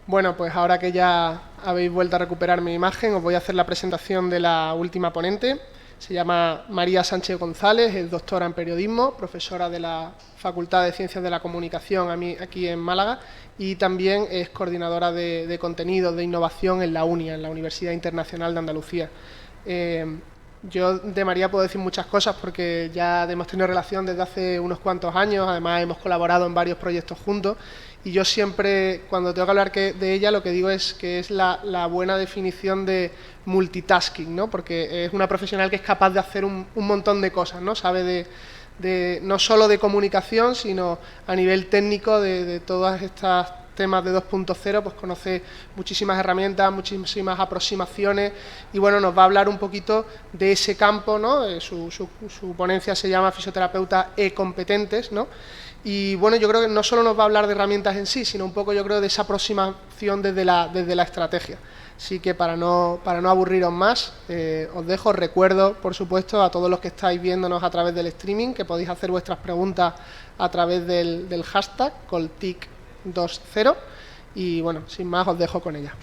Bueno, pues ahora que ya habéis vuelto a recuperar mi imagen, os voy a hacer la presentación de la última ponente. Se llama María Sánchez González, es doctora en periodismo, profesora de la Facultad de Ciencias de la Comunicación aquí en Málaga, y también es coordinadora de contenidos de innovación en la UNIA, en la Universidad Internacional de Andalucía. Yo de María puedo decir muchas cosas porque ya hemos tenido relación desde hace unos cuantos años, además hemos colaborado en varios proyectos juntos, y yo siempre, cuando tengo que hablar de ella, lo que digo es que es la buena definición de multitasking, ¿no? Porque es una profesional que es capaz de hacer un montón de cosas, ¿no? Sabe no solo de comunicación, sino a nivel técnico de todas estas temas de 2.0, pues conoce muchísimas herramientas, muchísimas aproximaciones, y bueno, nos va a hablar un poquito de ese campo, ¿no? Su ponencia se llama Fisioterapeutas e-competentes, ¿no? Y bueno, yo creo que no solo nos va a hablar de herramientas en sí, sino un poco, yo creo, de esa aproximación desde la estrategia. Así que para no aburriros más, os dejo. Recuerdo, por supuesto, a todos los que estáis viéndonos a través del streaming, que podéis hacer vuestras preguntas a través del hashtag Coltic20, y bueno, sin más os dejo con ella.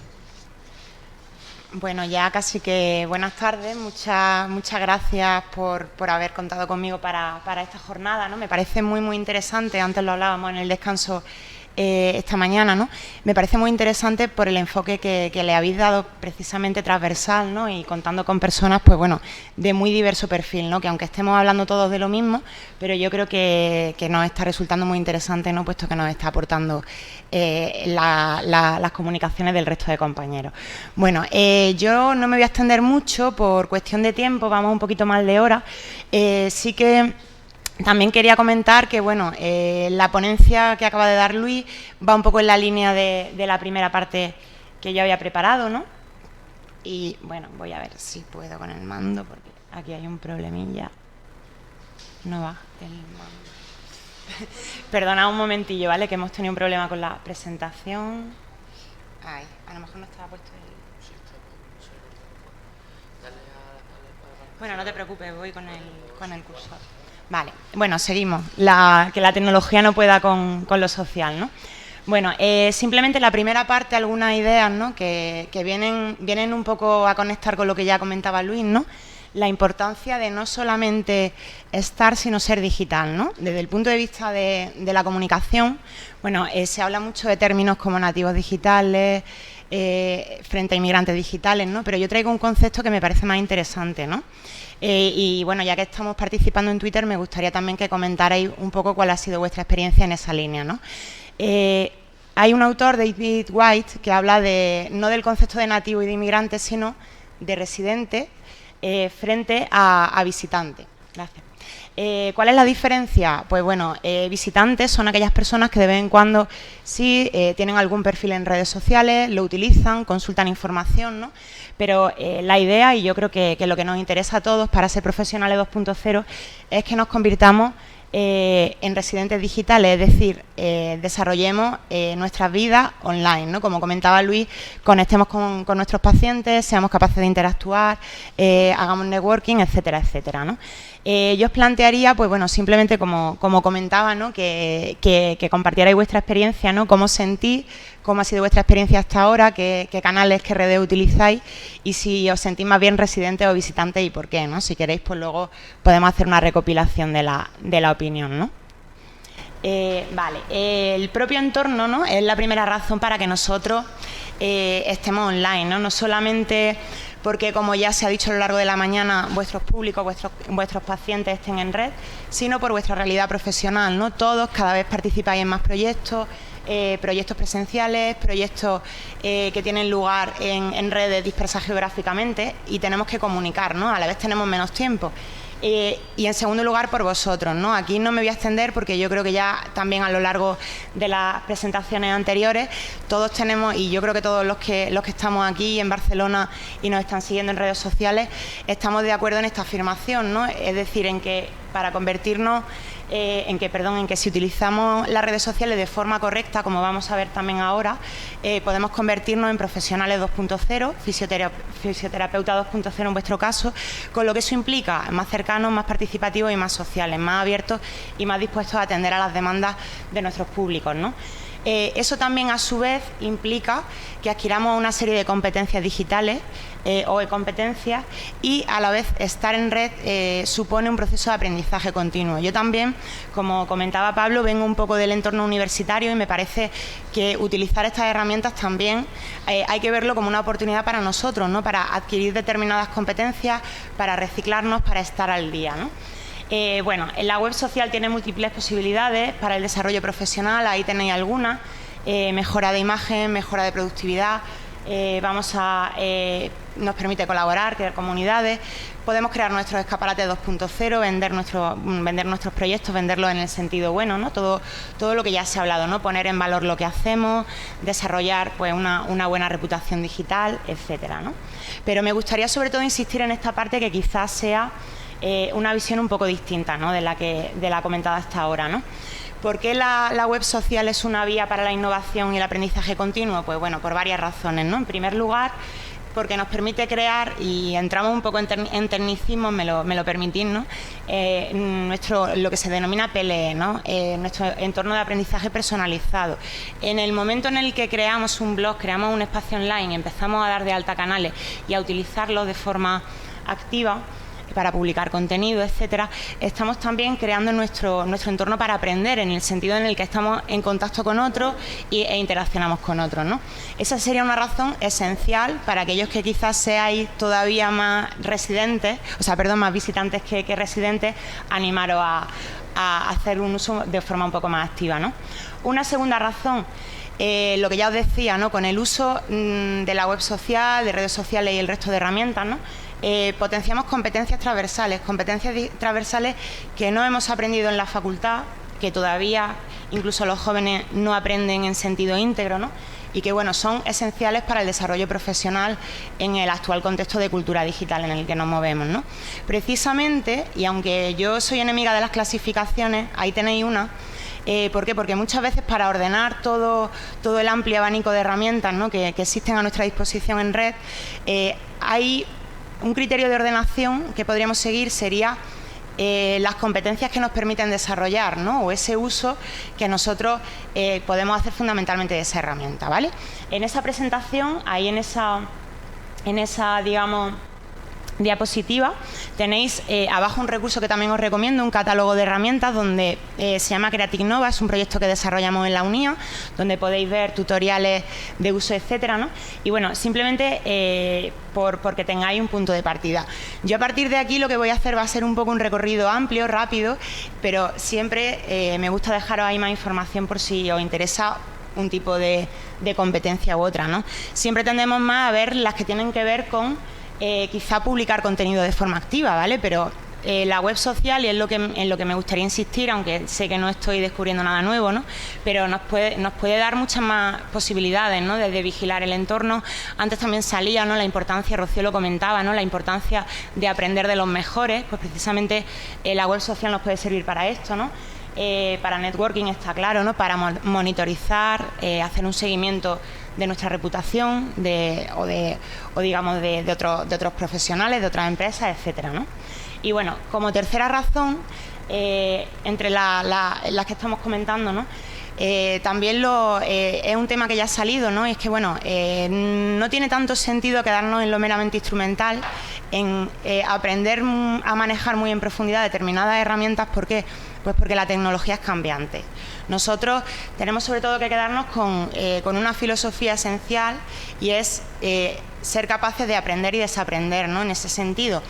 Bueno, ya casi que buenas tardes, muchas gracias por haber contado conmigo para esta jornada, ¿no? Me parece muy interesante, antes lo hablábamos en el descanso esta mañana, ¿no? Me parece muy interesante por el enfoque que le habéis dado precisamente transversal, ¿no? Y contando con personas, pues bueno, de muy diverso perfil, ¿no? Que aunque estemos hablando todos de lo mismo, pero yo creo que nos está resultando muy interesante, ¿no? Puesto que nos está aportando las comunicaciones del resto de compañeros. Bueno, yo no me voy a extender mucho por cuestión de tiempo, vamos un poquito mal de hora. Sí que también quería comentar que, bueno, la ponencia que acaba de dar Luis va un poco en la línea de la primera parte que yo había preparado, ¿no? Y, bueno, voy a ver si puedo con el mando, porque aquí hay un problemilla. No va el mando. Perdona un momentillo, ¿vale? Que hemos tenido un problema con la presentación. Ay, a lo mejor no estaba puesto el... Bueno, no te preocupes, voy con el cursor. Vale, bueno, seguimos. Que la tecnología no pueda con lo social, ¿no? Bueno, simplemente la primera parte, algunas ideas, ¿no? que vienen un poco a conectar con lo que ya comentaba Luis, ¿no? La importancia de no solamente estar, sino ser digital, ¿no? Desde el punto de vista de la comunicación, bueno, se habla mucho de términos como nativos digitales, frente a inmigrantes digitales, ¿no? Pero yo traigo un concepto que me parece más interesante, ¿no? Y bueno, ya que estamos participando en Twitter, me gustaría también que comentarais un poco cuál ha sido vuestra experiencia en esa línea, ¿no? Hay un autor, David White, que habla no del concepto de nativo y de inmigrante, sino de residente frente a visitante. Gracias. ¿Cuál es la diferencia? Pues bueno, visitantes son aquellas personas que de vez en cuando sí tienen algún perfil en redes sociales, lo utilizan, consultan información, ¿no? Pero la idea, y yo creo que lo que nos interesa a todos para ser profesionales 2.0, es que nos convirtamos en residentes digitales, es decir, desarrollemos nuestras vidas online, ¿no? Como comentaba Luis, conectemos con nuestros pacientes, seamos capaces de interactuar, hagamos networking, etcétera, etcétera, ¿no? Yo os plantearía, pues bueno, simplemente como comentaba, ¿no? que compartierais vuestra experiencia, ¿no? Cómo sentís, cómo ha sido vuestra experiencia hasta ahora, qué canales, qué redes utilizáis, y si os sentís más bien residentes o visitantes y por qué, ¿no? Si queréis, pues luego podemos hacer una recopilación de la opinión, ¿no? Vale, el propio entorno, ¿no? Es la primera razón para que nosotros estemos online, ¿no? No solamente porque, como ya se ha dicho a lo largo de la mañana, vuestros públicos, vuestros pacientes estén en red, sino por vuestra realidad profesional, ¿no? Todos cada vez participáis en más proyectos, proyectos presenciales, proyectos que tienen lugar en redes dispersas geográficamente, y tenemos que comunicar, ¿no? A la vez tenemos menos tiempo. Y en segundo lugar, por vosotros, ¿no? Aquí no me voy a extender porque yo creo que ya también a lo largo de las presentaciones anteriores todos tenemos, y yo creo que todos los que estamos aquí en Barcelona y nos están siguiendo en redes sociales, estamos de acuerdo en esta afirmación, ¿no? Es decir, en que para convertirnos, en que si utilizamos las redes sociales de forma correcta, como vamos a ver también ahora, podemos convertirnos en profesionales 2.0, fisioterapeuta 2.0 en vuestro caso, con lo que eso implica: más cercanos, más participativos y más sociales, más abiertos y más dispuestos a atender a las demandas de nuestros públicos, ¿no? Eso también, a su vez, implica que adquiramos una serie de competencias digitales o de competencias, y a la vez estar en red supone un proceso de aprendizaje continuo. Yo también, como comentaba Pablo, vengo un poco del entorno universitario y me parece que utilizar estas herramientas también hay que verlo como una oportunidad para nosotros, ¿no? Para adquirir determinadas competencias, para reciclarnos, para estar al día, ¿no? Bueno, en la web social tiene múltiples posibilidades para el desarrollo profesional. Ahí tenéis algunas: mejora de imagen, mejora de productividad, nos permite colaborar, crear comunidades, podemos crear nuestros escaparates 2.0, vender nuestros proyectos, venderlos en el sentido bueno, ¿no? Todo lo que ya se ha hablado, ¿no? Poner en valor lo que hacemos, desarrollar pues una buena reputación digital, etcétera, ¿no? Pero me gustaría sobre todo insistir en esta parte, que quizás sea una visión un poco distinta, ¿no? de la comentada hasta ahora, ¿no? ¿Por qué la web social es una vía para la innovación y el aprendizaje continuo? Pues bueno, por varias razones, ¿no? En primer lugar, porque nos permite crear, y entramos un poco en tecnicismo, me lo permitís, ¿no? Lo que se denomina PLE, ¿no? Nuestro entorno de aprendizaje personalizado. En el momento en el que creamos un blog, creamos un espacio online, empezamos a dar de alta canales y a utilizarlos de forma activa para publicar contenido, etcétera, estamos también creando nuestro entorno para aprender, en el sentido en el que estamos en contacto con otros e interaccionamos con otros, ¿no? Esa sería una razón esencial para aquellos que quizás seáis todavía más más visitantes que residentes, animaros a hacer un uso de forma un poco más activa, ¿no? Una segunda razón, lo que ya os decía, ¿no? Con el uso de la web social, de redes sociales y el resto de herramientas, ¿no? Potenciamos competencias transversales que no hemos aprendido en la facultad, que todavía incluso los jóvenes no aprenden en sentido íntegro, ¿no? Y que bueno, son esenciales para el desarrollo profesional en el actual contexto de cultura digital en el que nos movemos, ¿no? Precisamente, y aunque yo soy enemiga de las clasificaciones, ahí tenéis una. ¿Por qué? Porque muchas veces, para ordenar todo el amplio abanico de herramientas, ¿no? que existen a nuestra disposición en red, hay un criterio de ordenación que podríamos seguir, sería las competencias que nos permiten desarrollar, ¿no? O ese uso que nosotros podemos hacer fundamentalmente de esa herramienta, ¿vale? En esa presentación, ahí en esa digamos, diapositiva, tenéis abajo un recurso que también os recomiendo, un catálogo de herramientas, donde se llama Creative Nova. Es un proyecto que desarrollamos en la UNIA, donde podéis ver tutoriales de uso, etcétera, ¿no? Y bueno, simplemente porque tengáis un punto de partida. Yo, a partir de aquí, lo que voy a hacer va a ser un poco un recorrido amplio, rápido, pero siempre me gusta dejaros ahí más información por si os interesa un tipo de competencia u otra, ¿no? Siempre tendemos más a ver las que tienen que ver con quizá publicar contenido de forma activa, ¿vale? Pero la web social, y es en lo que me gustaría insistir, aunque sé que no estoy descubriendo nada nuevo, ¿no? Pero nos puede dar muchas más posibilidades, ¿no? Desde vigilar el entorno. Antes también salía, ¿no? La importancia, Rocío lo comentaba, ¿no? La importancia de aprender de los mejores. Pues precisamente la web social nos puede servir para esto, ¿no? Para networking, está claro, ¿no? Para monitorizar, hacer un seguimiento de nuestra reputación, o digamos de otros profesionales, de otras empresas, etcétera, ¿no? Y bueno, como tercera razón, entre las que estamos comentando, ¿no? También es un tema que ya ha salido, ¿no? Y es que bueno, no tiene tanto sentido quedarnos en lo meramente instrumental, en aprender a manejar muy en profundidad determinadas herramientas. ¿Por qué? Pues porque la tecnología es cambiante. Nosotros tenemos sobre todo que quedarnos con una filosofía esencial, y es ser capaces de aprender y desaprender, ¿no? En ese sentido.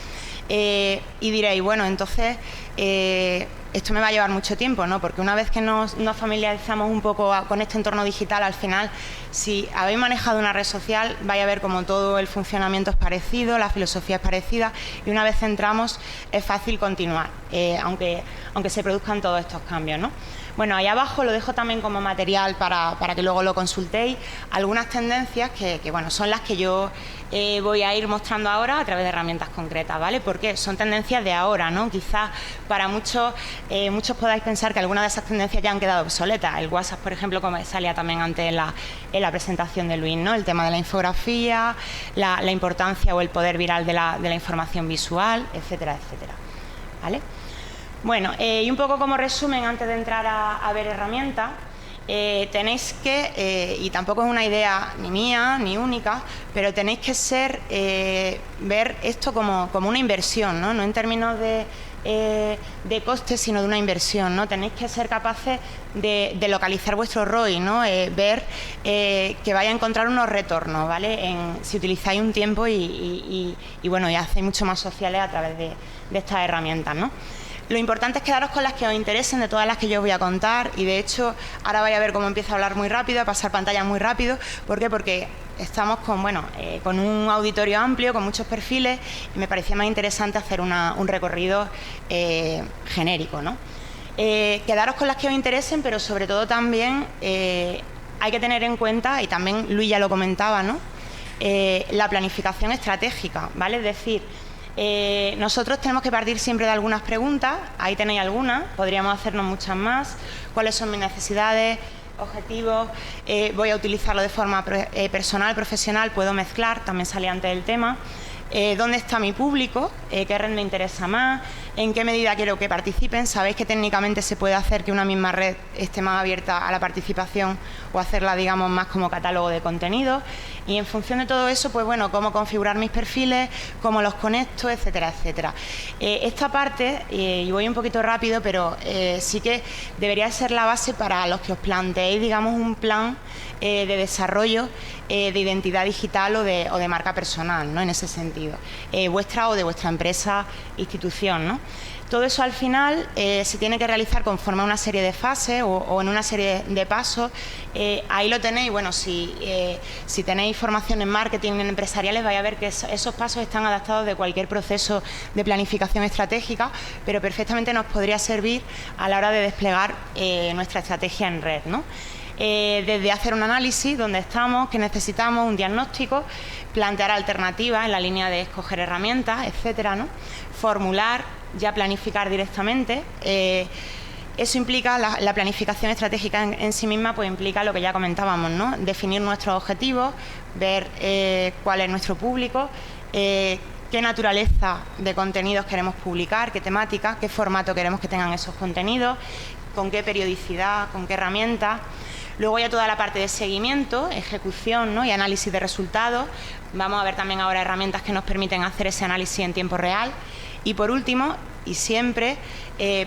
Y diréis, bueno, entonces esto me va a llevar mucho tiempo, ¿no? Porque una vez que nos familiarizamos un poco con este entorno digital, al final, si habéis manejado una red social, vais a ver como todo el funcionamiento es parecido, la filosofía es parecida, y una vez entramos es fácil continuar, aunque se produzcan todos estos cambios, ¿no? Bueno, ahí abajo lo dejo también como material para que luego lo consultéis. Algunas tendencias que bueno, son las que yo voy a ir mostrando ahora a través de herramientas concretas, ¿vale? Porque son tendencias de ahora, ¿no? Quizás para muchos podáis pensar que algunas de esas tendencias ya han quedado obsoletas. El WhatsApp, por ejemplo, como salía también antes en la presentación de Luis, ¿no? El tema de la infografía, la importancia o el poder viral de la información visual, etcétera, etcétera, ¿vale? Bueno, y un poco como resumen, antes de entrar a ver herramientas, tenéis que, y tampoco es una idea ni mía ni única, pero tenéis que ver esto como una inversión, ¿no? No en términos de costes, sino de una inversión, ¿no? Tenéis que ser capaces de localizar vuestro ROI, ¿no? Ver que vais a encontrar unos retornos, ¿vale? Si utilizáis un tiempo y bueno, y hacéis mucho más sociales a través de estas herramientas, ¿no? Lo importante es quedaros con las que os interesen, de todas las que yo os voy a contar, y de hecho ahora vais a ver cómo empiezo a hablar muy rápido, a pasar pantalla muy rápido. ¿Por qué? Porque estamos con un auditorio amplio, con muchos perfiles, y me parecía más interesante hacer un recorrido genérico, ¿no? Quedaros con las que os interesen, pero sobre todo también hay que tener en cuenta, y también Luis ya lo comentaba, ¿no? La planificación estratégica, ¿vale? Es decir, nosotros tenemos que partir siempre de algunas preguntas. Ahí tenéis algunas, podríamos hacernos muchas más. ¿Cuáles son mis necesidades, objetivos? Voy a utilizarlo de forma personal, profesional, puedo mezclar, también salía antes del tema. ¿Dónde está mi público? ¿Qué red me interesa más? ¿En qué medida quiero que participen? Sabéis que técnicamente se puede hacer que una misma red esté más abierta a la participación o hacerla, digamos, más como catálogo de contenido. Y en función de todo eso, pues bueno, cómo configurar mis perfiles, cómo los conecto, etcétera, etcétera. Esta parte, y voy un poquito rápido, pero sí que debería ser la base para los que os planteéis, digamos, un plan de desarrollo de identidad digital o de marca personal, ¿no? En ese sentido, vuestra o de vuestra empresa, institución, ¿no? Todo eso al final se tiene que realizar conforme a una serie de fases o en una serie de pasos. Ahí lo tenéis. Bueno, si tenéis formación en marketing en empresariales, vais a ver que esos pasos están adaptados de cualquier proceso de planificación estratégica, pero perfectamente nos podría servir a la hora de desplegar nuestra estrategia en red, ¿no? Desde hacer un análisis, dónde estamos, qué necesitamos, un diagnóstico, plantear alternativas en la línea de escoger herramientas, etcétera, ¿no? Formular, ya planificar directamente. Eso implica, la planificación estratégica en sí misma, pues implica lo que ya comentábamos, ¿no? Definir nuestros objetivos, ver cuál es nuestro público, qué naturaleza de contenidos queremos publicar, qué temática, qué formato queremos que tengan esos contenidos, con qué periodicidad, con qué herramientas. Luego ya toda la parte de seguimiento, ejecución, ¿no? Y análisis de resultados. Vamos a ver también ahora herramientas que nos permiten hacer ese análisis en tiempo real. Y por último, y siempre,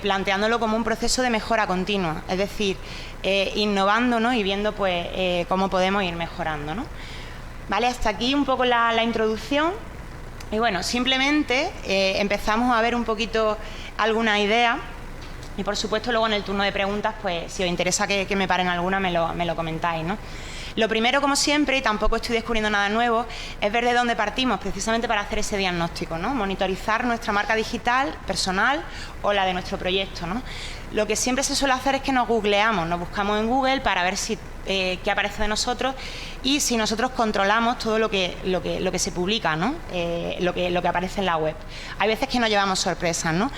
planteándolo como un proceso de mejora continua, es decir, innovando, ¿no? Y viendo pues cómo podemos ir mejorando, ¿no? Vale, hasta aquí un poco la introducción. Y bueno, simplemente empezamos a ver un poquito alguna idea. Y por supuesto luego en el turno de preguntas, pues si os interesa que me paren alguna, me lo comentáis, ¿no? Lo primero, como siempre, y tampoco estoy descubriendo nada nuevo, es ver de dónde partimos, precisamente para hacer ese diagnóstico, ¿no? Monitorizar nuestra marca digital, personal o la de nuestro proyecto, ¿no? Lo que siempre se suele hacer es que nos googleamos, nos buscamos en Google para ver si qué aparece de nosotros y si nosotros controlamos todo lo que se publica, ¿no? Lo que aparece en la web. Hay veces que nos llevamos sorpresas, ¿no?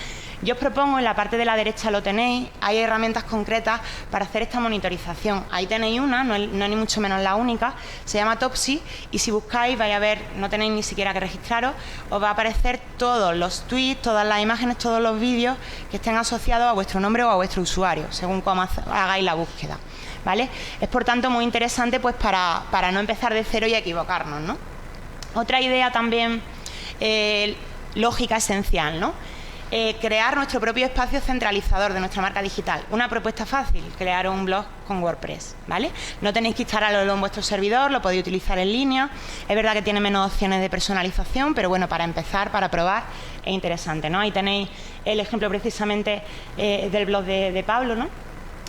Yo os propongo, en la parte de la derecha lo tenéis, hay herramientas concretas para hacer esta monitorización. Ahí tenéis una, no es ni mucho menos la única, se llama Topsy, y si buscáis vais a ver, no tenéis ni siquiera que registraros, os va a aparecer todos los tweets, todas las imágenes, todos los vídeos que estén asociados a vuestro nombre o a vuestro usuario, según cómo hagáis la búsqueda, ¿vale? Es por tanto muy interesante pues para no empezar de cero y equivocarnos, ¿no? Otra idea también lógica, esencial, ¿no? Crear nuestro propio espacio centralizador de nuestra marca digital. Una propuesta fácil, crear un blog con WordPress, ¿vale? No tenéis que instalarlo en vuestro servidor, lo podéis utilizar en línea. Es verdad que tiene menos opciones de personalización, pero bueno, para empezar, para probar, es interesante, ¿no? Ahí tenéis el ejemplo precisamente del blog de Pablo, ¿no?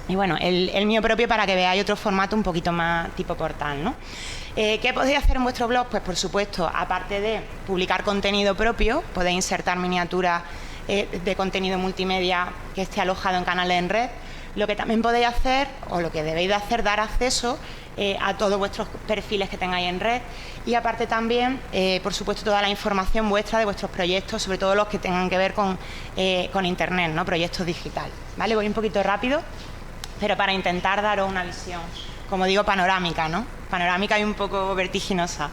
Y bueno, el mío propio para que veáis otro formato un poquito más tipo portal, ¿no? ¿Qué podéis hacer en vuestro blog? Pues por supuesto, aparte de publicar contenido propio, podéis insertar miniaturas de contenido multimedia que esté alojado en canales en red. Lo que también podéis hacer, o lo que debéis de hacer, dar acceso a todos vuestros perfiles que tengáis en red, y aparte también, por supuesto, toda la información vuestra de vuestros proyectos, sobre todo los que tengan que ver con Internet, ¿no? Proyectos digitales, ¿vale? Voy un poquito rápido, pero para intentar daros una visión, como digo, panorámica, ¿no? Panorámica y un poco vertiginosa.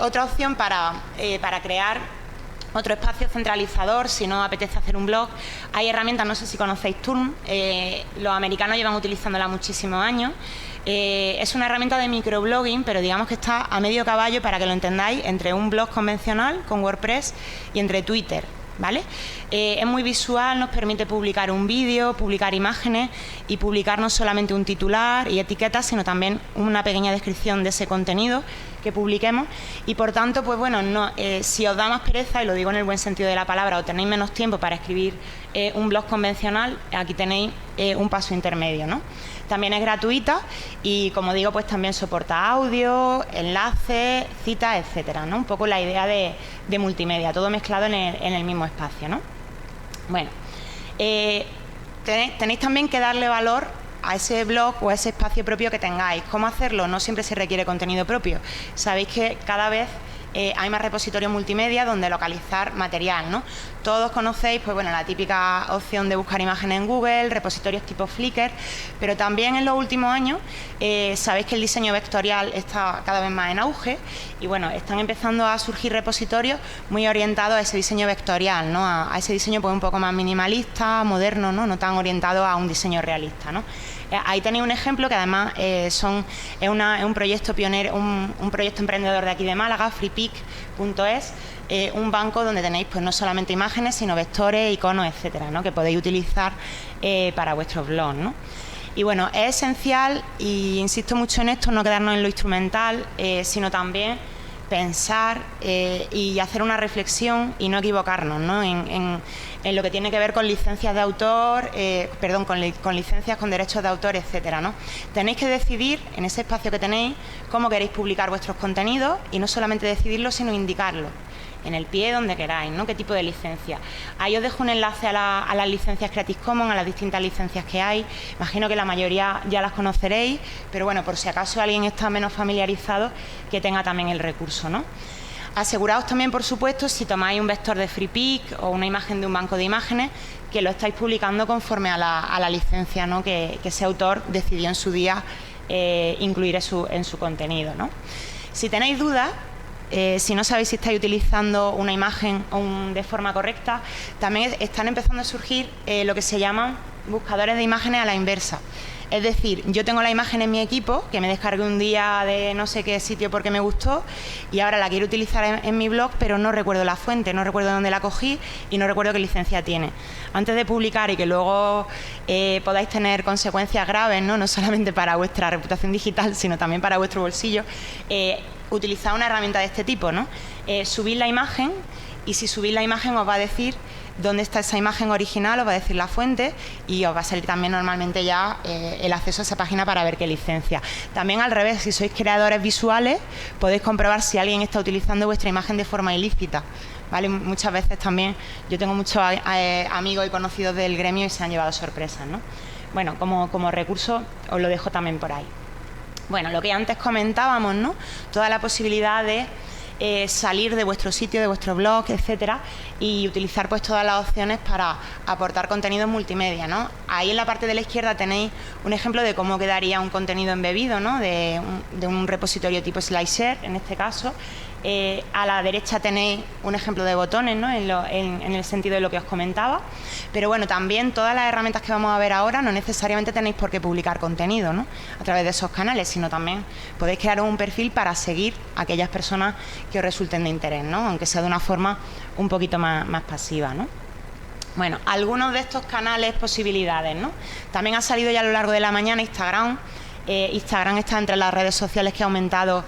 Otra opción para crear Otro espacio centralizador, si no apetece hacer un blog, hay herramientas, no sé si conocéis Turn, los americanos llevan utilizándola muchísimos años. Es una herramienta de microblogging, pero digamos que está a medio caballo, para que lo entendáis, entre un blog convencional con WordPress y entre Twitter, ¿vale? Es muy visual, nos permite publicar un vídeo, publicar imágenes y publicar no solamente un titular y etiquetas, sino también una pequeña descripción de ese contenido que publiquemos. Y por tanto, pues bueno, si os da más pereza, y lo digo en el buen sentido de la palabra, o tenéis menos tiempo para escribir un blog convencional, aquí tenéis un paso intermedio, ¿no? También es gratuita y, como digo, pues también soporta audio, enlaces, citas, etcétera, ¿no? Un poco la idea de multimedia, todo mezclado en el mismo espacio, ¿no? Bueno, tenéis también que darle valor a ese blog o a ese espacio propio que tengáis. ¿Cómo hacerlo? No siempre se requiere contenido propio. Sabéis que cada vez hay más repositorios multimedia donde localizar material, ¿no? Todos conocéis, pues bueno, la típica opción de buscar imágenes en Google, repositorios tipo Flickr, pero también en los últimos años sabéis que el diseño vectorial está cada vez más en auge y bueno, están empezando a surgir repositorios muy orientados a ese diseño vectorial, ¿no? A ese diseño pues un poco más minimalista, moderno, ¿no? No tan orientado a un diseño realista, ¿no? Ahí tenéis un ejemplo que además es un proyecto pionero, un proyecto emprendedor de aquí de Málaga, freepik.es, un banco donde tenéis pues no solamente imágenes, sino vectores, iconos, etcétera, ¿no? Que podéis utilizar para vuestros blogs, ¿no? Y bueno, es esencial, y insisto mucho en esto, no quedarnos en lo instrumental, sino también pensar y hacer una reflexión y no equivocarnos, ¿no? En lo que tiene que ver con licencias de autor, con licencias, con derechos de autor, etcétera, ¿no? Tenéis que decidir en ese espacio que tenéis cómo queréis publicar vuestros contenidos y no solamente decidirlo, sino indicarlo en el pie donde queráis, ¿no? Qué tipo de licencia. Ahí os dejo un enlace a las licencias Creative Commons, a las distintas licencias que hay. Imagino que la mayoría ya las conoceréis, pero bueno, por si acaso alguien está menos familiarizado, que tenga también el recurso, ¿no? Aseguraos también, por supuesto, si tomáis un vector de FreePik o una imagen de un banco de imágenes, que lo estáis publicando conforme a la licencia, ¿no? que ese autor decidió en su día incluir en su contenido, ¿no? Si tenéis dudas, si no sabéis si estáis utilizando una imagen de forma correcta, también están empezando a surgir lo que se llaman buscadores de imágenes a la inversa. Es decir, yo tengo la imagen en mi equipo, que me descargué un día de no sé qué sitio porque me gustó, y ahora la quiero utilizar en mi blog, pero no recuerdo la fuente, no recuerdo dónde la cogí y no recuerdo qué licencia tiene. Antes de publicar y que luego podáis tener consecuencias graves, ¿no? No solamente para vuestra reputación digital, sino también para vuestro bolsillo, utilizad una herramienta de este tipo, ¿no? Subid la imagen, y si subís la imagen os va a decir dónde está esa imagen original, os va a decir la fuente y os va a salir también normalmente ya el acceso a esa página para ver qué licencia. También al revés, si sois creadores visuales, podéis comprobar si alguien está utilizando vuestra imagen de forma ilícita, ¿vale? Muchas veces también, yo tengo muchos amigos y conocidos del gremio y se han llevado sorpresas, ¿no? Bueno, como recurso os lo dejo también por ahí. Bueno, lo que antes comentábamos, ¿no? Toda la posibilidad de salir de vuestro sitio, de vuestro blog, etcétera, y utilizar pues todas las opciones para aportar contenido multimedia, ¿no? Ahí en la parte de la izquierda tenéis un ejemplo de cómo quedaría un contenido embebido, ¿no? de un repositorio tipo SlideShare, en este caso. A la derecha tenéis un ejemplo de botones, ¿no? En el sentido de lo que os comentaba, pero bueno, también todas las herramientas que vamos a ver ahora no necesariamente tenéis por qué publicar contenido, ¿no? A través de esos canales, sino también podéis crear un perfil para seguir a aquellas personas que os resulten de interés, ¿no? Aunque sea de una forma un poquito más pasiva, ¿no? Bueno, algunos de estos canales, posibilidades, ¿no? También ha salido ya a lo largo de la mañana Instagram. Instagram está entre las redes sociales que ha aumentado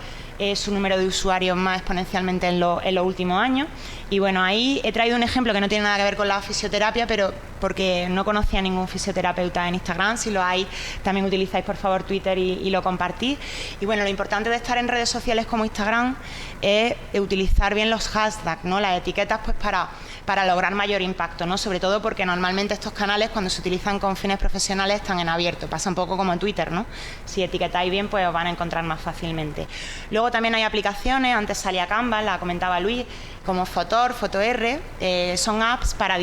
su número de usuarios más exponencialmente en los últimos años. Y bueno, ahí he traído un ejemplo que no tiene nada que ver con la fisioterapia, pero porque no conocía ningún fisioterapeuta en Instagram. Si lo hay, también utilizáis por favor Twitter y lo compartís. Y bueno, lo importante de estar en redes sociales como Instagram es utilizar bien los hashtags, ¿no? Las etiquetas, pues para lograr mayor impacto, ¿no? Sobre todo porque normalmente estos canales, cuando se utilizan con fines profesionales, están en abierto. Pasa un poco como en Twitter, ¿no? Si etiquetáis bien, pues os van a encontrar más fácilmente. Luego también hay aplicaciones, antes salía Canva, la comentaba Luis, como Fotor, FotoR, son apps para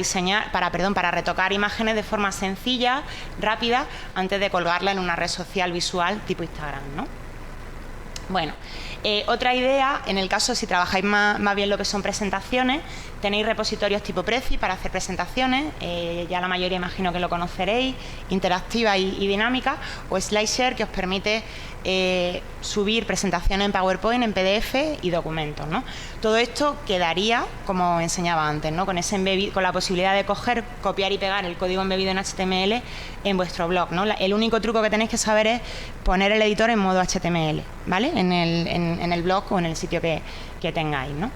retocar imágenes de forma sencilla, rápida, antes de colgarla en una red social visual tipo Instagram, ¿no? Bueno, otra idea, en el caso si trabajáis más bien lo que son presentaciones, tenéis repositorios tipo Prezi para hacer presentaciones, ya la mayoría imagino que lo conoceréis, interactiva y dinámica, o SlideShare, que os permite subir presentaciones en PowerPoint, en PDF y documentos, ¿no? Todo esto quedaría, como enseñaba antes, ¿no? Con la posibilidad de copiar y pegar el código embebido en HTML en vuestro blog, ¿no? El único truco que tenéis que saber es poner el editor en modo HTML, ¿vale? En el blog o en el sitio que tengáis, ¿no?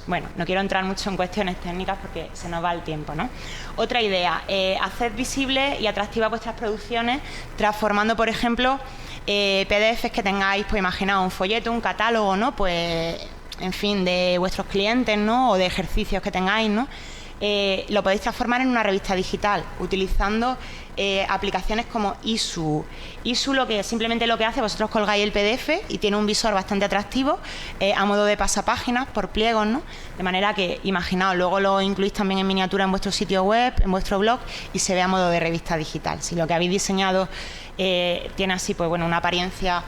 Bueno, no quiero entrar mucho en cuestiones técnicas porque se nos va el tiempo, ¿no? Otra idea, hacer visibles y atractivas vuestras producciones transformando, por ejemplo, PDFs que tengáis, pues imaginaos un folleto, un catálogo, ¿no? Pues, en fin, de vuestros clientes, ¿no? O de ejercicios que tengáis, ¿no? Lo podéis transformar en una revista digital utilizando aplicaciones como Isu. Isu simplemente lo que hace, vosotros colgáis el PDF y tiene un visor bastante atractivo a modo de pasapáginas por pliegos, ¿no? De manera que, imaginaos, luego lo incluís también en miniatura en vuestro sitio web, en vuestro blog y se ve a modo de revista digital. Si lo que habéis diseñado tiene así, pues bueno, una apariencia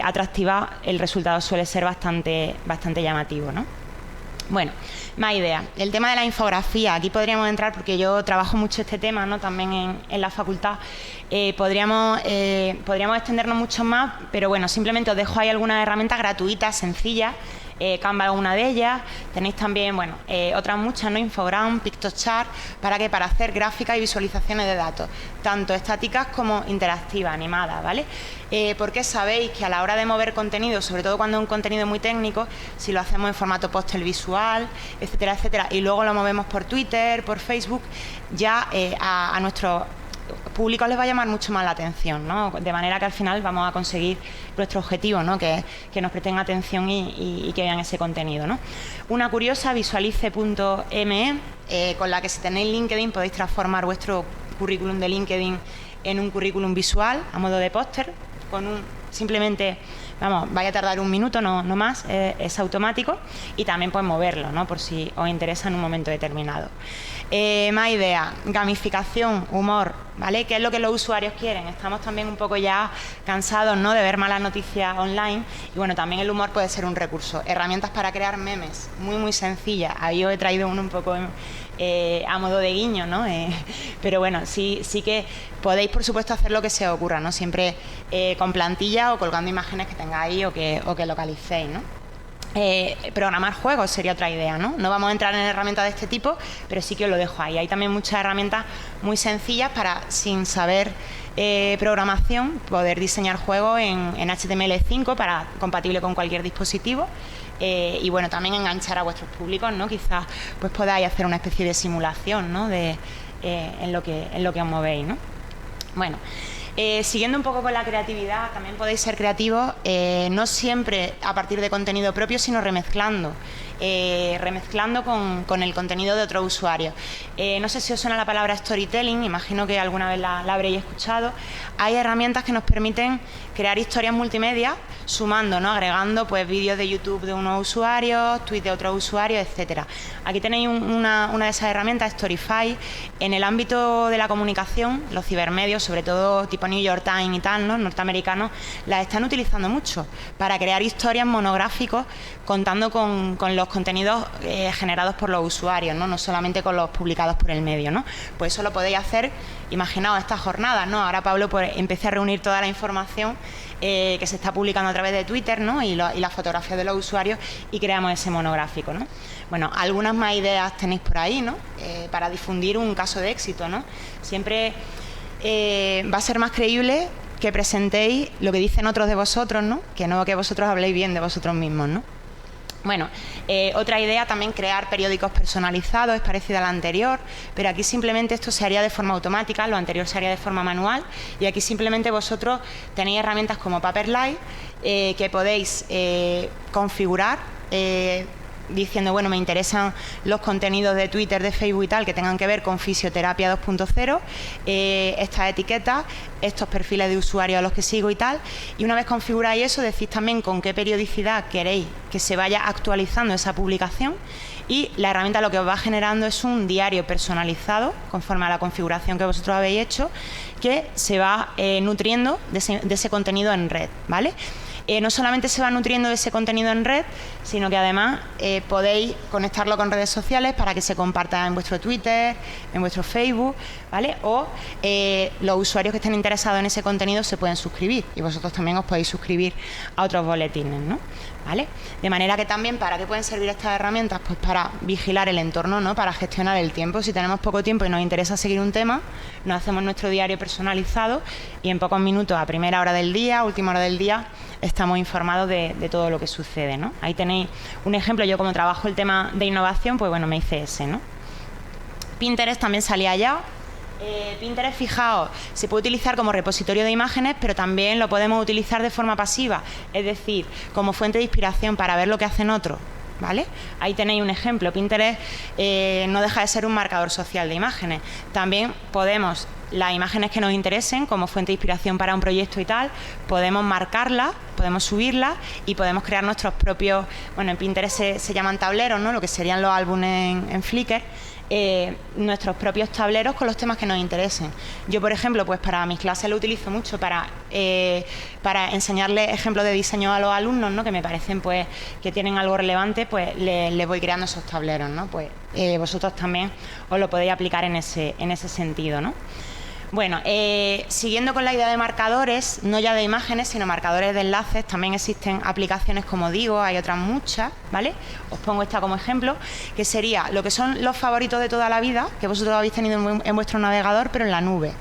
atractiva, el resultado suele ser bastante llamativo, ¿no? Bueno, más ideas. El tema de la infografía, aquí podríamos entrar porque yo trabajo mucho este tema, ¿no? También en la facultad. Podríamos extendernos mucho más, pero bueno, simplemente os dejo ahí algunas herramientas gratuitas, sencillas. Canva es una de ellas. Tenéis también, bueno, otras muchas, ¿no? Infogram, Pictochart, para hacer gráficas y visualizaciones de datos, tanto estáticas como interactivas, animadas, ¿vale? Porque sabéis que a la hora de mover contenido, sobre todo cuando es un contenido muy técnico, si lo hacemos en formato póster visual, etcétera, etcétera, y luego lo movemos por Twitter, por Facebook, ya a nuestros públicos les va a llamar mucho más la atención, ¿no? De manera que al final vamos a conseguir nuestro objetivo, ¿no? Que nos presten atención y que vean ese contenido, ¿no? Una curiosa, visualice.me, con la que si tenéis LinkedIn podéis transformar vuestro currículum de LinkedIn en un currículum visual a modo de póster, simplemente, vamos, vaya a tardar un minuto, no más, es automático, y también pues moverlo, ¿no? Por si os interesa en un momento determinado. Más ideas, gamificación, humor, ¿vale? ¿Qué es lo que los usuarios quieren? Estamos también un poco ya cansados, ¿no? De ver malas noticias online, y bueno, también el humor puede ser un recurso. Herramientas para crear memes, muy sencillas. Ahí os he traído uno un poco a modo de guiño, ¿no? Pero bueno, sí que podéis, por supuesto, hacer lo que se os ocurra, ¿no? Siempre con plantilla o colgando imágenes que tengáis o que localicéis, ¿no? Programar juegos sería otra idea, ¿no? No vamos a entrar en herramientas de este tipo, pero sí que os lo dejo ahí. Hay también muchas herramientas muy sencillas para, sin saber programación, poder diseñar juegos en HTML5 compatible con cualquier dispositivo. Y bueno, también enganchar a vuestros públicos, ¿no? Quizás pues podáis hacer una especie de simulación, ¿no? En lo que os movéis, ¿no? Bueno, siguiendo un poco con la creatividad, también podéis ser creativos, no siempre a partir de contenido propio, sino remezclando con el contenido de otros usuarios. No sé si os suena la palabra storytelling, imagino que alguna vez la habréis escuchado. Hay herramientas que nos permiten crear historias multimedia, sumando, ¿no? Agregando pues vídeos de YouTube de unos usuarios, tweets de otros usuarios, etcétera. Aquí tenéis una de esas herramientas, Storyfy. En el ámbito de la comunicación, los cibermedios, sobre todo tipo New York Times y tal, ¿no? Norteamericanos, las están utilizando mucho para crear historias monográficos contando con los contenidos generados por los usuarios, ¿no? No solamente con los publicados por el medio, ¿no? Pues eso lo podéis hacer, imaginaos estas jornadas, ¿no? Ahora Pablo pues empieza a reunir toda la información que se está publicando a través de Twitter, ¿no? y las fotografías de los usuarios, y creamos ese monográfico, ¿no? Bueno, algunas más ideas tenéis por ahí, ¿no? Para difundir un caso de éxito, ¿no? Siempre va a ser más creíble que presentéis lo que dicen otros de vosotros, ¿no? Que no que vosotros habléis bien de vosotros mismos, ¿no? Bueno, otra idea también, crear periódicos personalizados, es parecida a la anterior, pero aquí simplemente esto se haría de forma automática, lo anterior se haría de forma manual, y aquí simplemente vosotros tenéis herramientas como Paperlike que podéis configurar diciendo, bueno, me interesan los contenidos de Twitter, de Facebook y tal, que tengan que ver con Fisioterapia 2.0, estas etiquetas, estos perfiles de usuarios a los que sigo y tal, y una vez configuráis eso, decís también con qué periodicidad queréis que se vaya actualizando esa publicación, y la herramienta lo que os va generando es un diario personalizado, conforme a la configuración que vosotros habéis hecho, que se va nutriendo de ese contenido en red, ¿vale? no solamente se va nutriendo de ese contenido en red, sino que además podéis conectarlo con redes sociales para que se comparta en vuestro Twitter, en vuestro Facebook, ¿vale? O los usuarios que estén interesados en ese contenido se pueden suscribir y vosotros también os podéis suscribir a otros boletines, ¿no? ¿Vale? De manera que también, ¿para qué pueden servir estas herramientas? Pues para vigilar el entorno, ¿no? Para gestionar el tiempo. Si tenemos poco tiempo y nos interesa seguir un tema, nos hacemos nuestro diario personalizado y en pocos minutos, a primera hora del día, última hora del día, estamos informados de todo lo que sucede, ¿no? Ahí tenéis un ejemplo. Yo, como trabajo el tema de innovación, pues bueno, me hice ese, ¿no? Pinterest también salía ya. Pinterest, fijaos, se puede utilizar como repositorio de imágenes, pero también lo podemos utilizar de forma pasiva, es decir, como fuente de inspiración para ver lo que hacen otros, ¿vale? Ahí tenéis un ejemplo. Pinterest no deja de ser un marcador social de imágenes. También podemos, las imágenes que nos interesen como fuente de inspiración para un proyecto y tal, podemos marcarlas, podemos subirlas y podemos crear nuestros propios, bueno, en Pinterest se llaman tableros, ¿no? Lo que serían los álbumes en Flickr. Nuestros propios tableros con los temas que nos interesen. Yo, por ejemplo, pues para mis clases lo utilizo mucho para enseñarles ejemplos de diseño a los alumnos, ¿no? Que me parecen pues que tienen algo relevante, pues les voy creando esos tableros, ¿no? Pues vosotros también os lo podéis aplicar en ese sentido, ¿no? Bueno, siguiendo con la idea de marcadores, no ya de imágenes, sino marcadores de enlaces, también existen aplicaciones, como digo, hay otras muchas, ¿vale? Os pongo esta como ejemplo, que sería lo que son los favoritos de toda la vida, que vosotros habéis tenido en vuestro navegador, pero en la nube.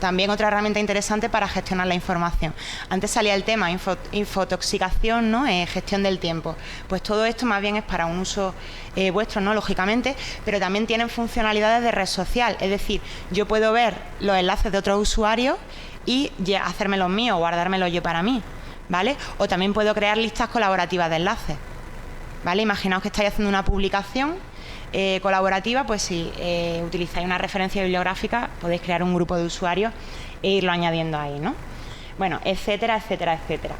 También otra herramienta interesante para gestionar la información. Antes salía el tema infotoxicación, ¿no? Gestión del tiempo. Pues todo esto más bien es para un uso vuestro, ¿no? Lógicamente, pero también tienen funcionalidades de red social. Es decir, yo puedo ver los enlaces de otros usuarios y hacerme los míos, guardármelos yo para mí, ¿vale? O también puedo crear listas colaborativas de enlaces, ¿vale? Imaginaos que estáis haciendo una publicación colaborativa, pues si utilizáis una referencia bibliográfica podéis crear un grupo de usuarios e irlo añadiendo ahí, ¿no? Bueno, etcétera, etcétera, etcétera.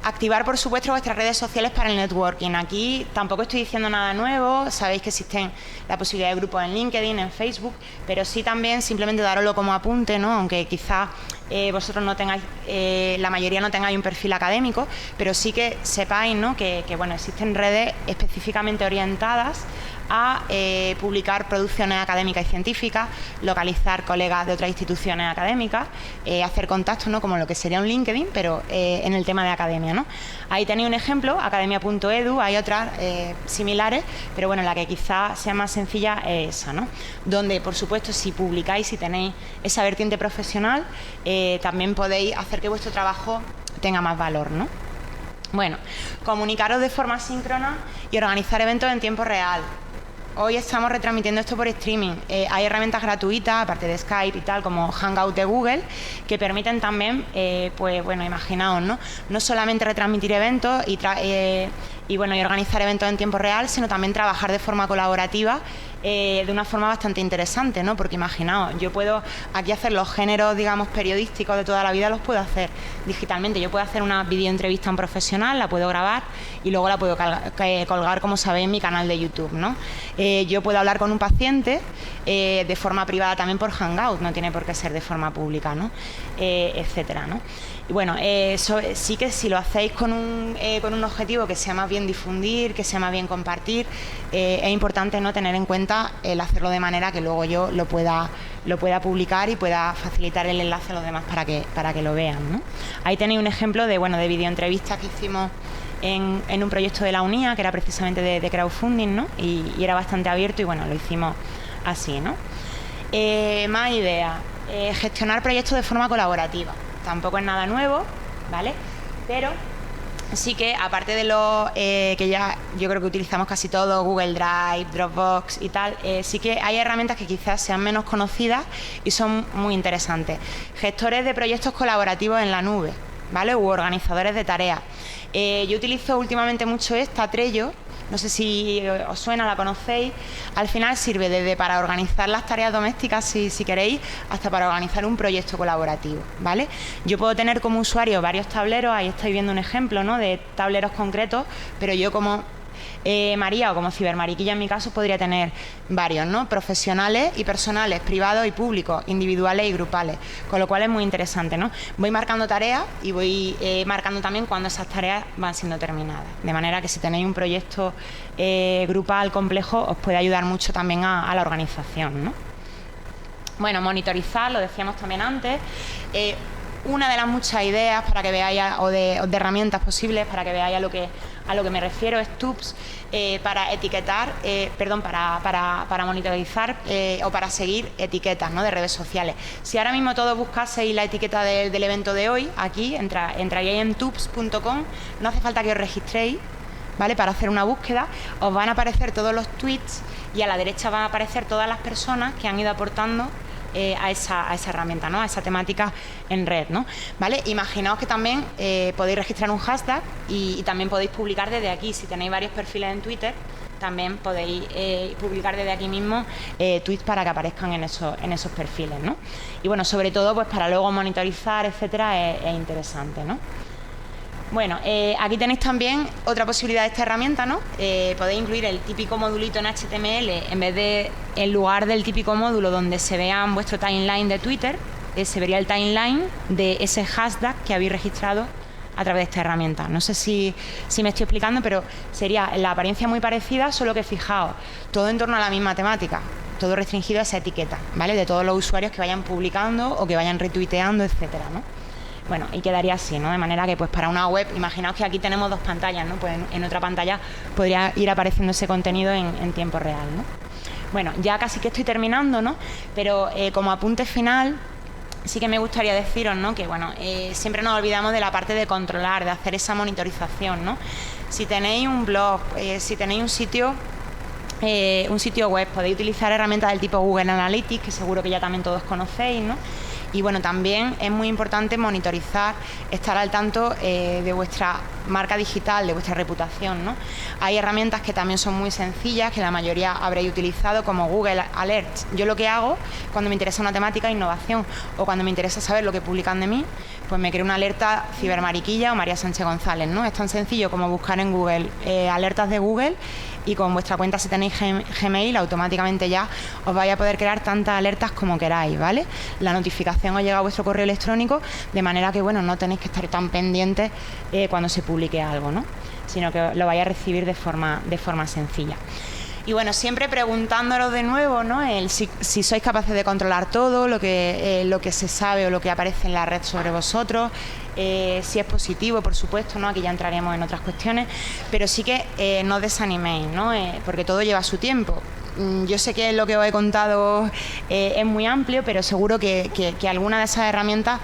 Activar, por supuesto, vuestras redes sociales para el networking. Aquí tampoco estoy diciendo nada nuevo, sabéis que existen la posibilidad de grupos en LinkedIn, en Facebook, pero sí también simplemente daroslo como apunte, ¿no? Aunque quizás vosotros no tengáis, la mayoría no tengáis un perfil académico, pero sí que sepáis, ¿no? que bueno, existen redes específicamente orientadas a publicar producciones académicas y científicas, localizar colegas de otras instituciones académicas, hacer contactos, ¿no? Como lo que sería un LinkedIn, pero en el tema de academia, ¿no? Ahí tenéis un ejemplo, academia.edu, hay otras similares, pero bueno, la que quizás sea más sencilla es esa, ¿no? Donde, por supuesto, si publicáis, si tenéis esa vertiente profesional, también podéis hacer que vuestro trabajo tenga más valor, ¿no? Bueno, comunicaros de forma síncrona y organizar eventos en tiempo real. Hoy estamos retransmitiendo esto por streaming. Hay herramientas gratuitas, aparte de Skype y tal, como Hangout de Google, que permiten también, pues bueno, imaginaos, ¿no? No solamente retransmitir eventos y organizar eventos en tiempo real, sino también trabajar de forma colaborativa de una forma bastante interesante, ¿no? Porque imaginaos, yo puedo aquí hacer los géneros, digamos, periodísticos de toda la vida, los puedo hacer digitalmente. Yo puedo hacer una videoentrevista a un profesional, la puedo grabar y luego la puedo colgar, como sabéis, en mi canal de YouTube, ¿no? Yo puedo hablar con un paciente de forma privada también por Hangout, no tiene por qué ser de forma pública, ¿no? Etcétera, ¿no? Y bueno, eso sí que si lo hacéis con un objetivo que sea más bien difundir, que sea más bien compartir, es importante no tener en cuenta el hacerlo de manera que luego yo lo pueda publicar y pueda facilitar el enlace a los demás para que lo vean, ¿no? Ahí tenéis un ejemplo de videoentrevistas que hicimos en un proyecto de la UNIA, que era precisamente de crowdfunding, ¿no? Y era bastante abierto y bueno, lo hicimos así, ¿no? Más ideas. Gestionar proyectos de forma colaborativa. Tampoco es nada nuevo, ¿vale? Pero sí que, aparte de lo que ya yo creo que utilizamos casi todo, Google Drive, Dropbox y tal, sí que hay herramientas que quizás sean menos conocidas y son muy interesantes. Gestores de proyectos colaborativos en la nube, ¿vale? U organizadores de tareas. Yo utilizo últimamente mucho esta, Trello. No sé si os suena, la conocéis. Al final sirve desde para organizar las tareas domésticas, si queréis, hasta para organizar un proyecto colaborativo, ¿vale? Yo puedo tener como usuario varios tableros, ahí estáis viendo un ejemplo, ¿no? De tableros concretos, pero yo como María, o como cibermariquilla en mi caso, podría tener varios, ¿no? Profesionales y personales, privados y públicos, individuales y grupales, con lo cual es muy interesante, ¿no? Voy marcando tareas y voy marcando también cuando esas tareas van siendo terminadas, de manera que si tenéis un proyecto grupal complejo os puede ayudar mucho también a la organización, ¿no? Bueno, monitorizar, lo decíamos también antes. Una de las muchas ideas para que veáis, o de herramientas posibles para que veáis a lo que me refiero, es Tubes, para etiquetar, para monitorizar o para seguir etiquetas, ¿no?, de redes sociales. Si ahora mismo todos buscaseis la etiqueta del evento de hoy, aquí, entraríais en tubes.com, no hace falta que os registréis, ¿vale?, para hacer una búsqueda, os van a aparecer todos los tweets y a la derecha van a aparecer todas las personas que han ido aportando a esa herramienta, ¿no?, a esa temática en red, ¿no? ¿Vale? Imaginaos que también podéis registrar un hashtag y también podéis publicar desde aquí. Si tenéis varios perfiles en Twitter, también podéis publicar desde aquí mismo tweets para que aparezcan en esos perfiles, ¿no? Y bueno, sobre todo pues para luego monitorizar, etcétera, es interesante, ¿no? Bueno, aquí tenéis también otra posibilidad de esta herramienta, ¿no? Podéis incluir el típico modulito en HTML en lugar del típico módulo donde se vean vuestro timeline de Twitter, se vería el timeline de ese hashtag que habéis registrado a través de esta herramienta. No sé si me estoy explicando, pero sería la apariencia muy parecida, solo que fijaos, todo en torno a la misma temática, todo restringido a esa etiqueta, ¿vale?, de todos los usuarios que vayan publicando o que vayan retuiteando, etcétera, ¿no? Bueno, y quedaría así, ¿no? De manera que pues para una web, imaginaos que aquí tenemos dos pantallas, ¿no? Pues en otra pantalla podría ir apareciendo ese contenido en tiempo real, ¿no? Bueno, ya casi que estoy terminando, ¿no? Pero como apunte final, sí que me gustaría deciros, ¿no?, que bueno, siempre nos olvidamos de la parte de controlar, de hacer esa monitorización, ¿no? Si tenéis un blog, si tenéis un sitio web, podéis utilizar herramientas del tipo Google Analytics, que seguro que ya también todos conocéis, ¿no? Y bueno, también es muy importante monitorizar, estar al tanto de vuestra marca digital, de vuestra reputación, ¿no? Hay herramientas que también son muy sencillas, que la mayoría habréis utilizado, como Google Alerts. Yo lo que hago cuando me interesa una temática de innovación o cuando me interesa saber lo que publican de mí, pues me creo una alerta Cibermariquilla o María Sánchez González, ¿no? Es tan sencillo como buscar en Google alertas de Google, y con vuestra cuenta, si tenéis Gmail, automáticamente ya os vais a poder crear tantas alertas como queráis, ¿vale? La notificación os llega a vuestro correo electrónico, de manera que, bueno, no tenéis que estar tan pendientes cuando se publique algo, ¿no?, sino que lo vais a recibir de forma sencilla. Y bueno, siempre preguntándolos de nuevo, ¿no?, si sois capaces de controlar todo lo que se sabe o lo que aparece en la red sobre vosotros, si es positivo, por supuesto, ¿no?, aquí ya entraremos en otras cuestiones, pero sí que no os desaniméis, ¿no?, porque todo lleva su tiempo. Yo sé que lo que os he contado es muy amplio, pero seguro que alguna de esas herramientas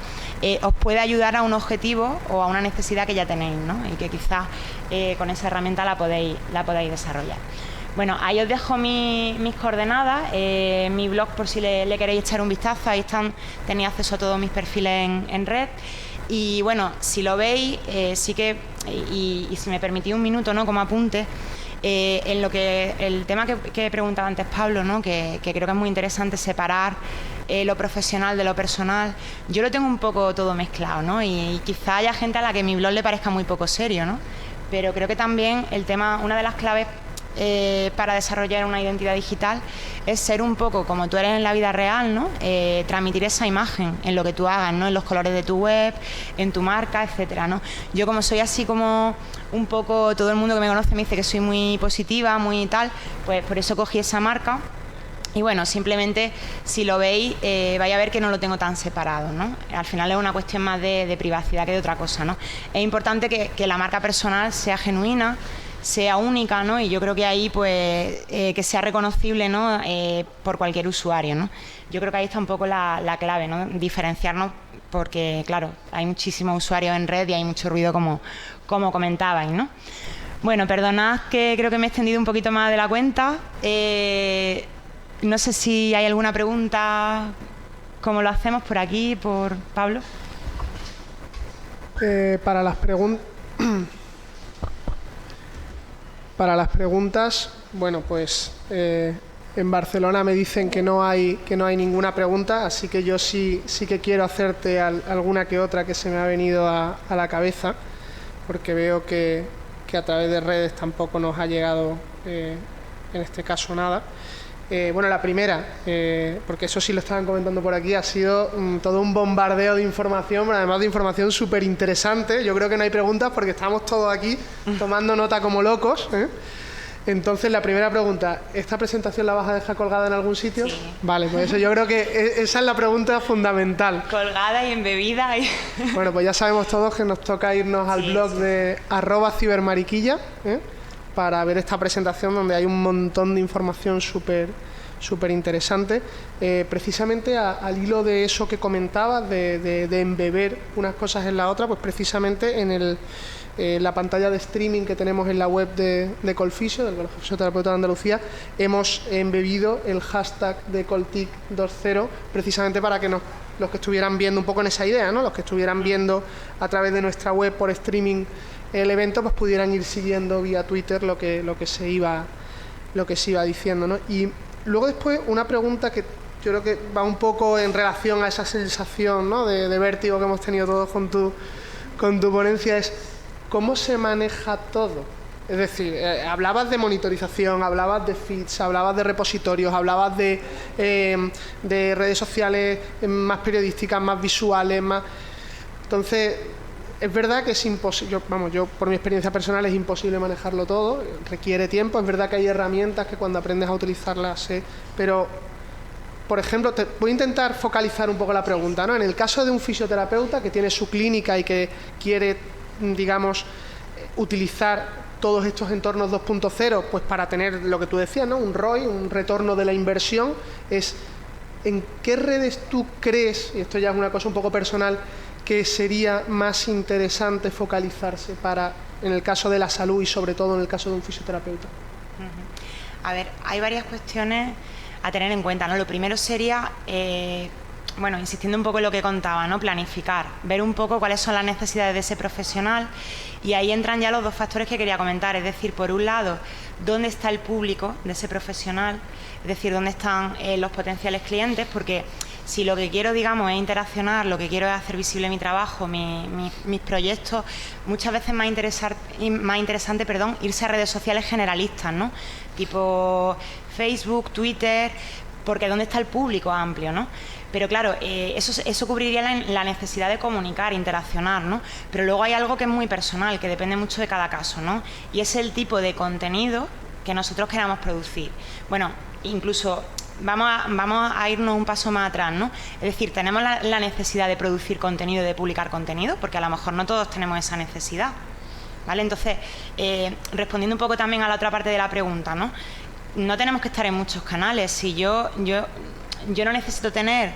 os puede ayudar a un objetivo o a una necesidad que ya tenéis, ¿no?, y que quizás con esa herramienta la podéis desarrollar. Bueno, ahí os dejo mis coordenadas, mi blog por si le queréis echar un vistazo, ahí tenéis acceso a todos mis perfiles en red. Y bueno, si lo veis, sí que, y si me permitís un minuto, ¿no?, como apunte, en lo que el tema que preguntaba antes Pablo, ¿no?, que creo que es muy interesante separar lo profesional de lo personal. Yo lo tengo un poco todo mezclado, ¿no?, y quizá haya gente a la que mi blog le parezca muy poco serio, ¿no?, pero creo que también el tema, una de las claves para desarrollar una identidad digital es ser un poco como tú eres en la vida real, ¿no?, transmitir esa imagen en lo que tú hagas, ¿no?, en los colores de tu web, en tu marca, etcétera, ¿no? Yo, como soy así como un poco, todo el mundo que me conoce me dice que soy muy positiva, muy tal, pues por eso cogí esa marca. Y bueno, simplemente si lo veis, vais a ver que no lo tengo tan separado, ¿no? Al final es una cuestión más de privacidad que de otra cosa, ¿no? Es importante que la marca personal sea genuina, sea única, ¿no? Y yo creo que ahí, pues, que sea reconocible, ¿no?, por cualquier usuario, ¿no? Yo creo que ahí está un poco la clave, ¿no?, diferenciarnos, porque, claro, hay muchísimos usuarios en red y hay mucho ruido, como comentabais, ¿no? Bueno, perdonad que creo que me he extendido un poquito más de la cuenta. No sé si hay alguna pregunta. ¿Cómo lo hacemos por aquí, por Pablo? Para las preguntas, bueno, pues en Barcelona me dicen que no hay ninguna pregunta, así que yo sí que quiero hacerte alguna que otra que se me ha venido a la cabeza, porque veo que que a través de redes tampoco nos ha llegado en este caso nada. Bueno, la primera, porque eso sí lo estaban comentando por aquí, ha sido todo un bombardeo de información, pero además de información súper interesante. Yo creo que no hay preguntas porque estamos todos aquí tomando nota como locos, ¿eh? Entonces, la primera pregunta, ¿esta presentación la vas a dejar colgada en algún sitio? Sí. Vale, pues eso yo creo que esa es la pregunta fundamental. Colgada y embebida. Bueno, pues ya sabemos todos que nos toca irnos al blog de @cibermariquilla, para ver esta presentación donde hay un montón de información súper interesante, precisamente al hilo de eso que comentabas, de embeber unas cosas en la otra, pues precisamente en la pantalla de streaming que tenemos en la web de Colfisio, del Colegio Fisioterapeuta de Andalucía, hemos embebido el hashtag de Coltic 2.0 precisamente para que los que estuvieran viendo un poco en esa idea, ¿no? Los que estuvieran viendo a través de nuestra web por streaming el evento, pues pudieran ir siguiendo vía Twitter lo que se iba diciendo, ¿no? Y luego después una pregunta que yo creo que va un poco en relación a esa sensación, ¿no?, de vértigo que hemos tenido todos con tu ponencia, es ¿cómo se maneja todo? Es decir, hablabas de monitorización, hablabas de feeds, hablabas de repositorios, hablabas de redes sociales más periodísticas, más visuales, más... Entonces, es verdad que es imposible, yo por mi experiencia personal es imposible manejarlo todo, requiere tiempo, es verdad que hay herramientas que cuando aprendes a utilizarlas pero, por ejemplo, voy a intentar focalizar un poco la pregunta, ¿no? En el caso de un fisioterapeuta que tiene su clínica y que quiere, digamos, utilizar todos estos entornos 2.0, pues para tener lo que tú decías, ¿no?, un ROI, un retorno de la inversión, ¿en qué redes tú crees, y esto ya es una cosa un poco personal, que sería más interesante focalizarse en el caso de la salud y sobre todo en el caso de un fisioterapeuta? A ver, hay varias cuestiones a tener en cuenta, ¿no? Lo primero sería, insistiendo un poco en lo que contaba, ¿no?, planificar, ver un poco cuáles son las necesidades de ese profesional, y ahí entran ya los dos factores que quería comentar, es decir, por un lado, dónde está el público de ese profesional, es decir, dónde están los potenciales clientes, porque si lo que quiero, digamos, es interaccionar, lo que quiero es hacer visible mi trabajo, mis proyectos, muchas veces es más interesante, irse a redes sociales generalistas, ¿no?, tipo Facebook, Twitter, porque ¿dónde está el público amplio, ¿no? Pero claro, eso cubriría la necesidad de comunicar, interaccionar, ¿no? Pero luego hay algo que es muy personal, que depende mucho de cada caso, ¿no? Y es el tipo de contenido que nosotros queramos producir. Bueno, incluso vamos a irnos un paso más atrás, ¿no? Es decir, tenemos la necesidad de producir contenido, de publicar contenido, porque a lo mejor no todos tenemos esa necesidad, ¿vale? Entonces, respondiendo un poco también a la otra parte de la pregunta, ¿no? No tenemos que estar en muchos canales. Si yo no necesito tener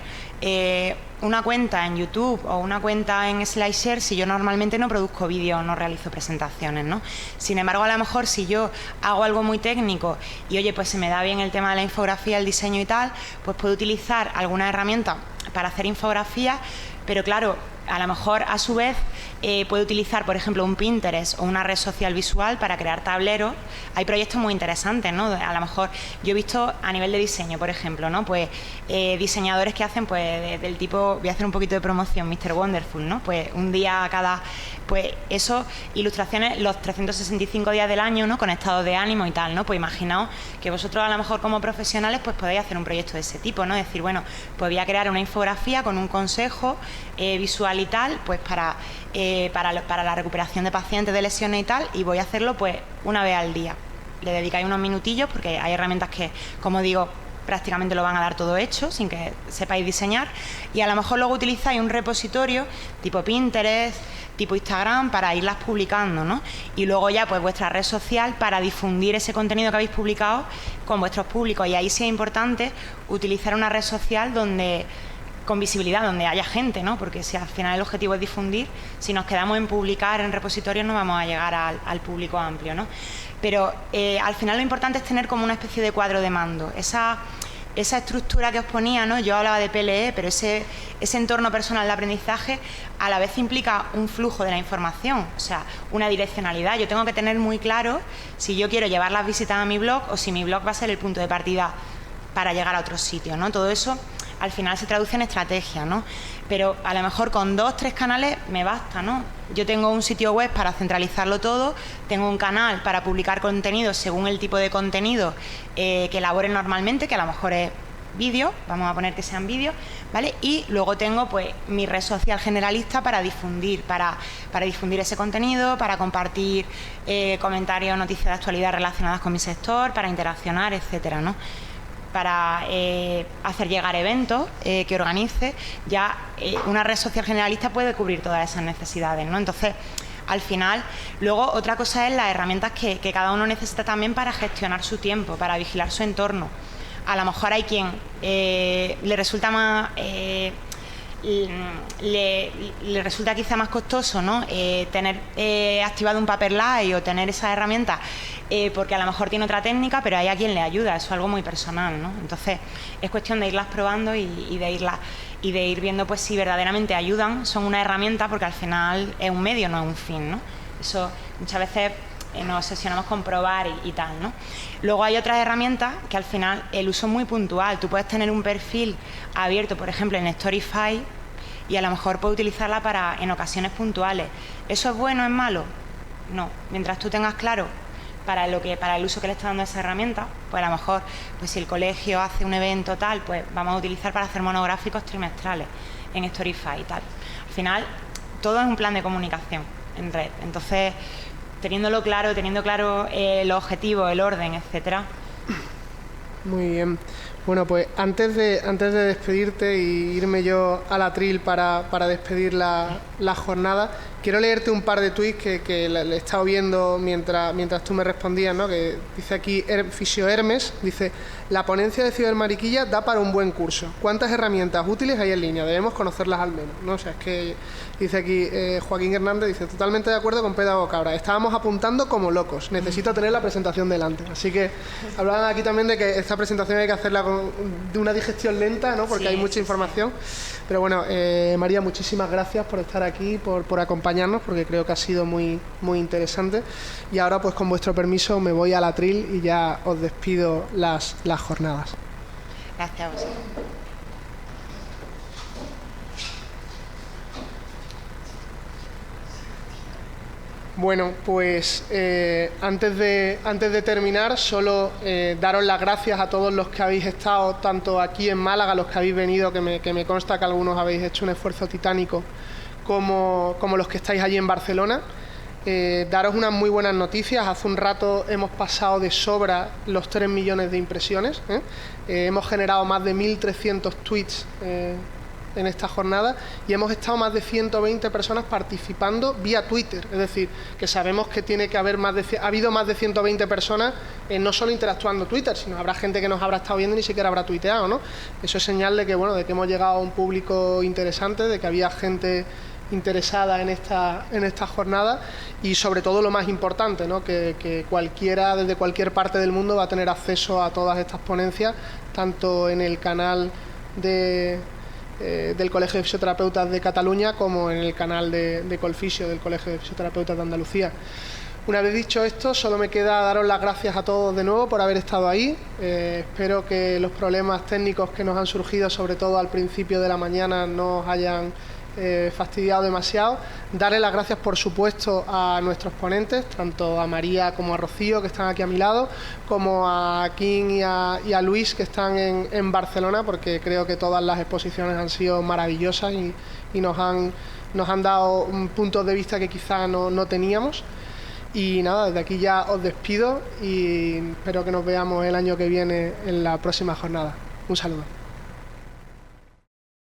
una cuenta en YouTube o una cuenta en SlideShare si yo normalmente no produzco vídeos, no realizo presentaciones, ¿no? Sin embargo, a lo mejor si yo hago algo muy técnico y oye, pues se me da bien el tema de la infografía, el diseño y tal, pues puedo utilizar alguna herramienta para hacer infografías, pero claro, a lo mejor a su vez puede utilizar, por ejemplo, un Pinterest o una red social visual para crear tableros. Hay proyectos muy interesantes, ¿no? A lo mejor yo he visto a nivel de diseño, por ejemplo, ¿no? Pues diseñadores que hacen pues del tipo, voy a hacer un poquito de promoción, Mr. Wonderful, ¿no? Pues un día cada, pues eso, ilustraciones los 365 días del año, ¿no? Con estados de ánimo y tal, ¿no? Pues imaginaos que vosotros a lo mejor como profesionales pues podéis hacer un proyecto de ese tipo, ¿no? Es decir, bueno, pues voy a crear una infografía con un consejo visual y tal, pues para la recuperación de pacientes de lesiones y tal, y voy a hacerlo pues una vez al día. Le dedicáis unos minutillos porque hay herramientas que, como digo, prácticamente lo van a dar todo hecho sin que sepáis diseñar, y a lo mejor luego utilizáis un repositorio tipo Pinterest, tipo Instagram para irlas publicando, ¿no? Y luego ya pues vuestra red social para difundir ese contenido que habéis publicado con vuestros públicos, y ahí sí es importante utilizar una red social con visibilidad, donde haya gente, ¿no? Porque si al final el objetivo es difundir, si nos quedamos en publicar en repositorios no vamos a llegar al público amplio, ¿no? Pero al final lo importante es tener como una especie de cuadro de mando. Esa estructura que os ponía, ¿no? Yo hablaba de PLE, pero ese entorno personal de aprendizaje a la vez implica un flujo de la información, o sea, una direccionalidad. Yo tengo que tener muy claro si yo quiero llevar las visitas a mi blog o si mi blog va a ser el punto de partida para llegar a otro sitio, ¿no? Todo eso al final se traduce en estrategia, ¿no? Pero a lo mejor con 2 o 3 canales me basta, ¿no? yo tengo un sitio web para centralizarlo todo, tengo un canal para publicar contenido según el tipo de contenido que elabore normalmente, que a lo mejor es vídeo, vamos a poner que sean vídeos, ¿vale? Y luego tengo pues mi red social generalista para difundir, para difundir ese contenido, para compartir comentarios, noticias de actualidad relacionadas con mi sector, para interaccionar, etcétera, ¿no? Para hacer llegar eventos que organice. Ya una red social generalista puede cubrir todas esas necesidades, ¿no? Entonces, al final, luego otra cosa es las herramientas que cada uno necesita también para gestionar su tiempo, para vigilar su entorno. A lo mejor hay quien le resulta más le resulta quizá más costoso, ¿no? Tener activado un Paperlike o tener esas herramientas porque a lo mejor tiene otra técnica, pero hay a quien le ayuda, eso es algo muy personal, ¿no? Entonces es cuestión de irlas probando y de ir viendo pues si verdaderamente ayudan, son una herramienta, porque al final es un medio, no es un fin, ¿no? Eso muchas veces nos obsesionamos con probar y tal, ¿no? Luego hay otras herramientas que al final el uso es muy puntual. Tú puedes tener un perfil abierto, por ejemplo, en Storify, y a lo mejor puedes utilizarla en ocasiones puntuales. ¿Eso es bueno o es malo? No. Mientras tú tengas claro para el uso que le está dando esa herramienta, pues a lo mejor, pues si el colegio hace un evento tal, pues vamos a utilizar para hacer monográficos trimestrales en Storify y tal. Al final, todo es un plan de comunicación en red. Entonces, teniendo claro el objetivo, el orden, etcétera. Muy bien. Bueno, pues antes de despedirte y irme yo al atril para despedir la jornada, quiero leerte un par de tweets que le he estado viendo mientras tú me respondías, ¿no? Que dice aquí Fisio Hermes, dice: la ponencia de Cibermariquilla da para un buen curso. ¿Cuántas herramientas útiles hay en línea? Debemos conocerlas al menos, ¿no? O sea, es que dice aquí Joaquín Hernández, dice: totalmente de acuerdo con Pedagogo Cabra. Estábamos apuntando como locos. Necesito tener la presentación delante. Así que hablaban aquí también de que esta presentación hay que hacerla de una digestión lenta, ¿no? Porque hay mucha información. Pero bueno, María, muchísimas gracias por estar aquí, por acompañarnos, porque creo que ha sido muy, muy interesante. Y ahora, pues con vuestro permiso, me voy al atril y ya os despido las jornadas. Gracias a vosotros. Bueno, pues antes de terminar, solo daros las gracias a todos los que habéis estado, tanto aquí en Málaga, los que habéis venido, que me consta que algunos habéis hecho un esfuerzo titánico, como los que estáis allí en Barcelona. Daros unas muy buenas noticias. Hace un rato hemos pasado de sobra los 3 millones de impresiones. Hemos generado más de 1.300 tweets en esta jornada y hemos estado más de 120 personas participando vía Twitter, es decir, que sabemos que tiene que haber ha habido más de 120 personas no solo interactuando en Twitter, sino habrá gente que nos habrá estado viendo y ni siquiera habrá tuiteado, ¿no? Eso es señal de que, bueno, de que hemos llegado a un público interesante, de que había gente interesada en esta jornada y sobre todo lo más importante, ¿no? Que cualquiera desde cualquier parte del mundo va a tener acceso a todas estas ponencias, tanto en el canal del Colegio de Fisioterapeutas de Cataluña como en el canal de Colfisio del Colegio de Fisioterapeutas de Andalucía. Una vez dicho esto, solo me queda daros las gracias a todos de nuevo por haber estado ahí. Espero que los problemas técnicos que nos han surgido, sobre todo al principio de la mañana, no os hayan fastidiado demasiado. Darle las gracias, por supuesto, a nuestros ponentes, tanto a María como a Rocío, que están aquí a mi lado, como a Kim y a Luis, que están en Barcelona, porque creo que todas las exposiciones han sido maravillosas y nos han dado puntos de vista que quizá no teníamos. Y nada, desde aquí ya os despido y espero que nos veamos el año que viene en la próxima jornada. Un saludo.